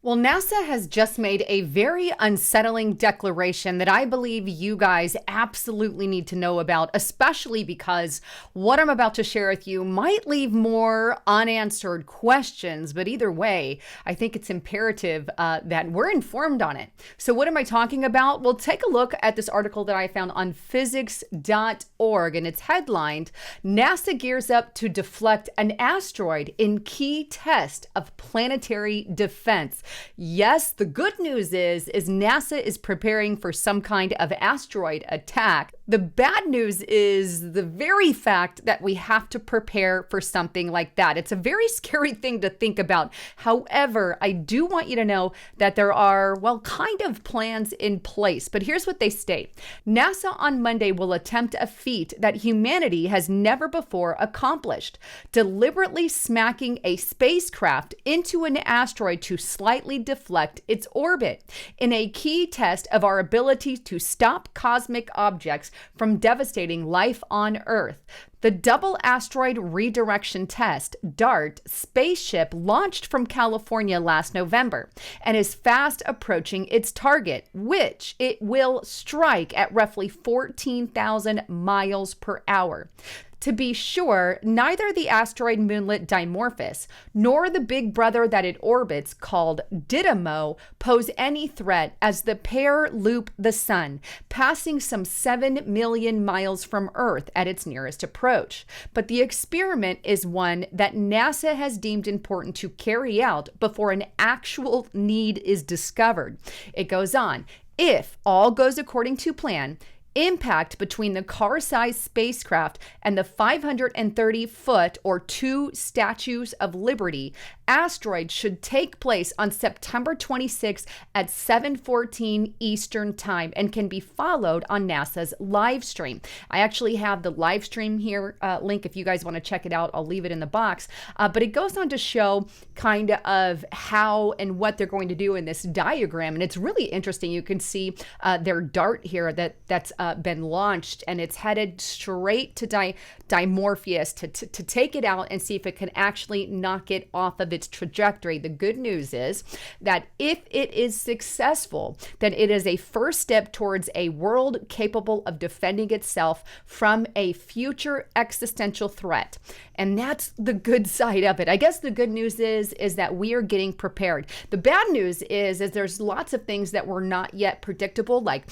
Well, NASA has just made a very unsettling declaration that I believe you guys absolutely need to know about, especially because what I'm about to share with you might leave more unanswered questions. But either way, I think it's imperative that we're informed on it. So what am I talking about? Well, take a look at this article that I found on physics.org, and it's headlined, NASA gears up to deflect an asteroid in key test of planetary defense. Yes, the good news is NASA is preparing for some kind of asteroid attack. The bad news is the very fact that we have to prepare for something like that. It's a very scary thing to think about. However, I do want you to know that there are, well, kind of plans in place. But here's what they state. NASA on Monday will attempt a feat that humanity has never before accomplished, deliberately smacking a spacecraft into an asteroid to slightly deflect its orbit in a key test of our ability to stop cosmic objects from devastating life on Earth. The Double Asteroid Redirection Test, DART, spaceship launched from California last November and is fast approaching its target, which it will strike at roughly 14,000 miles per hour. To be sure, neither the asteroid moonlet Dimorphos nor the big brother that it orbits, called Didymos, pose any threat as the pair loop the sun, passing some 7 million miles from Earth at its nearest approach. But the experiment is one that NASA has deemed important to carry out before an actual need is discovered. It goes on, if all goes according to plan, impact between the car-sized spacecraft and the 530-foot or 2 Statues of Liberty asteroid should take place on September 26 at 7:14 Eastern Time and can be followed on NASA's live stream. I actually have the live stream here link if you guys want to check it out. I'll leave it in the box. But it goes on to show kind of how and what they're going to do in this diagram. And it's really interesting. You can see their DART here that's been launched, and it's headed straight to Dimorphos to take it out and see if it can actually knock it off of its trajectory. The good news is that if it is successful, then it is a first step towards a world capable of defending itself from a future existential threat. And that's the good side of it. I guess the good news is that we are getting prepared. The bad news is there's lots of things that were not yet predictable, like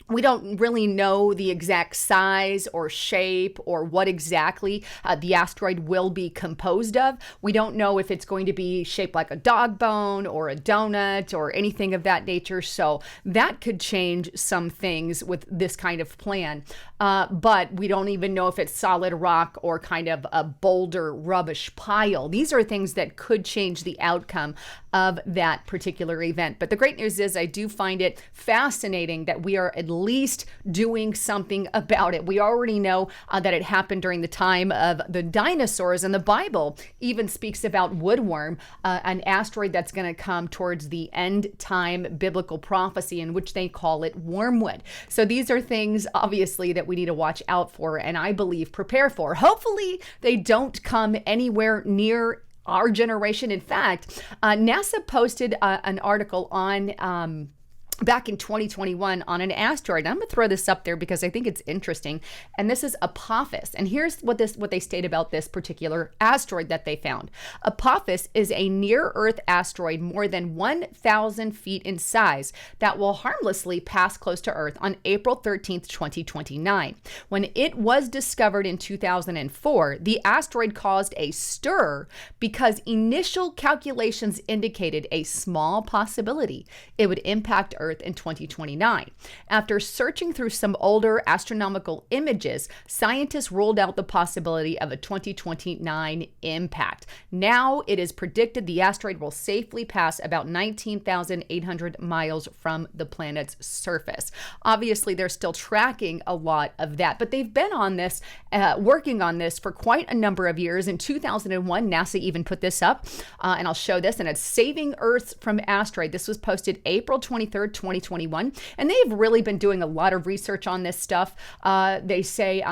we don't really know the exact size or shape or what exactly the asteroid will be composed of. We don't know if it's going to be shaped like a dog bone or a donut or anything of that nature. So that could change some things with this kind of plan. But we don't even know if it's solid rock or kind of a boulder rubbish pile. These are things that could change the outcome of that particular event. But the great news is I do find it fascinating that we are at least doing something about it. We already know that it happened during the time of the dinosaurs, and the Bible even speaks about woodworm, an asteroid that's going to come towards the end time biblical prophecy, in which they call it wormwood. So these are things obviously that we need to watch out for, and I believe prepare for. Hopefully they don't come anywhere near our generation. In fact, NASA posted an article on back in 2021 on an asteroid. And I'm going to throw this up there because I think it's interesting. And this is Apophis. And here's what they state about this particular asteroid that they found. Apophis is a near-Earth asteroid more than 1,000 feet in size that will harmlessly pass close to Earth on April 13th, 2029. When it was discovered in 2004, the asteroid caused a stir because initial calculations indicated a small possibility it would impact Earth in 2029. After searching through some older astronomical images, scientists ruled out the possibility of a 2029 impact. Now it is predicted the asteroid will safely pass about 19,800 miles from the planet's surface. Obviously, they're still tracking a lot of that, but they've been on this, working on this for quite a number of years. In 2001, NASA even put this up, and I'll show this, and it's Saving Earth from Asteroid. This was posted April 23rd, 2021. And they've really been doing a lot of research on this stuff. They say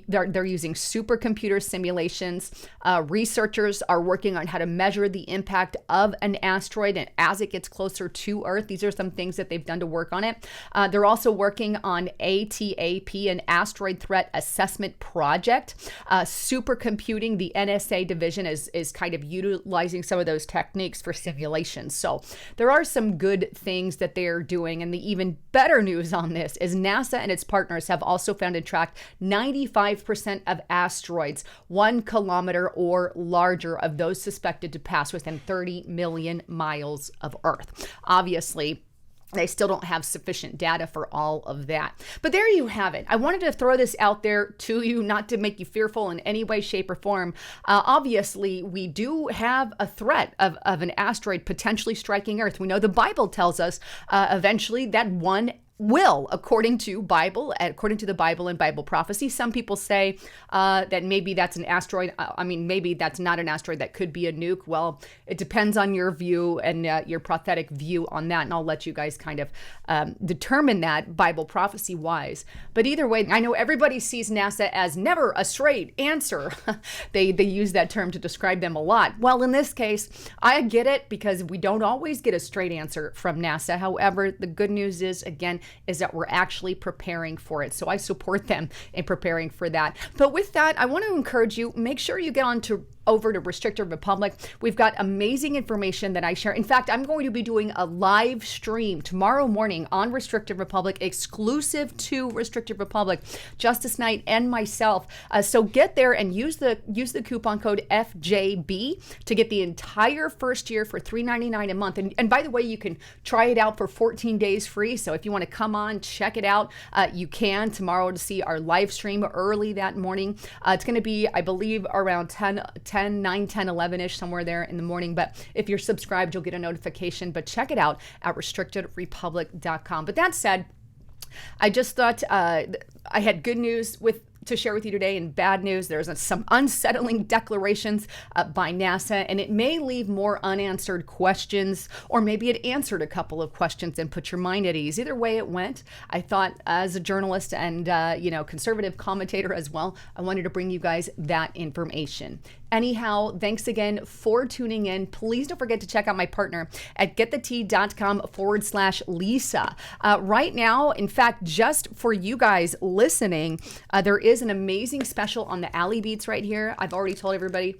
they're using supercomputer simulations. Researchers are working on how to measure the impact of an asteroid and as it gets closer to Earth. These are some things that they've done to work on it. They're also working on ATAP, an asteroid threat assessment project. Supercomputing, the NSA division is kind of utilizing some of those techniques for simulations. So there are some good things that they're doing. And the even better news on this is NASA and its partners have also found and tracked 95% of asteroids 1 kilometer or larger of those suspected to pass within 30 million miles of Earth. Obviously, they still don't have sufficient data for all of that. But there you have it. I wanted to throw this out there to you, not to make you fearful in any way, shape, or form. Obviously, we do have a threat of an asteroid potentially striking Earth. We know the Bible tells us eventually that one will, according to the Bible and Bible prophecy. Some people say that maybe that's an asteroid. Maybe that's not an asteroid. That could be a nuke. Well, it depends on your view and your prophetic view on that. And I'll let you guys kind of determine that Bible prophecy wise. But either way, I know everybody sees NASA as never a straight answer. They use that term to describe them a lot. Well, in this case, I get it because we don't always get a straight answer from NASA. However, the good news is that we're actually preparing for it. So I support them in preparing for that. But with that, I want to encourage you, make sure you get over to Restricted Republic. We've got amazing information that I share. In fact, I'm going to be doing a live stream tomorrow morning on Restricted Republic, exclusive to Restricted Republic, Justice Knight and myself. So get there and use the coupon code FJB to get the entire first year for $3.99 a month. And by the way, you can try it out for 14 days free. So if you want to come on, check it out, you can tomorrow to see our live stream early that morning. It's going to be, I believe, around 9, 10, 11-ish, somewhere there in the morning. But if you're subscribed, you'll get a notification. But check it out at restrictedrepublic.com. But that said, I just thought I had good news to share with you today and bad news. There's some unsettling declarations by NASA, and it may leave more unanswered questions, or maybe it answered a couple of questions and put your mind at ease. Either way it went, I thought as a journalist and conservative commentator as well, I wanted to bring you guys that information. Anyhow, thanks again for tuning in. Please don't forget to check out my partner at getthetea.com/Lisa. Right now, in fact, just for you guys listening, there is an amazing special on the Alley Beats right here. I've already told everybody.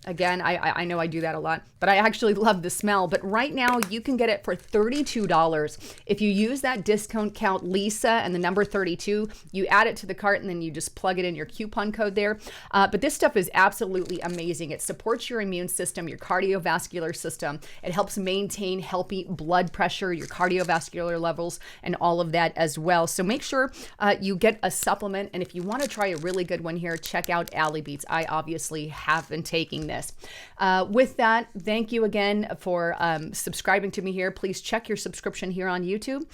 Again, I know I do that a lot, but I actually love the smell. But right now, you can get it for $32. If you use that discount count Lisa and the number 32, you add it to the cart and then you just plug it in your coupon code there. But this stuff is absolutely amazing. It supports your immune system, your cardiovascular system. It helps maintain healthy blood pressure, your cardiovascular levels, and all of that as well. So make sure you get a supplement. And if you want to try a really good one here, check out Alley Beats. I obviously have been taking this. With that, thank you again for subscribing to me here. Please check your subscription here on YouTube.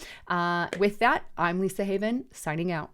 With that, I'm Lisa Haven, signing out.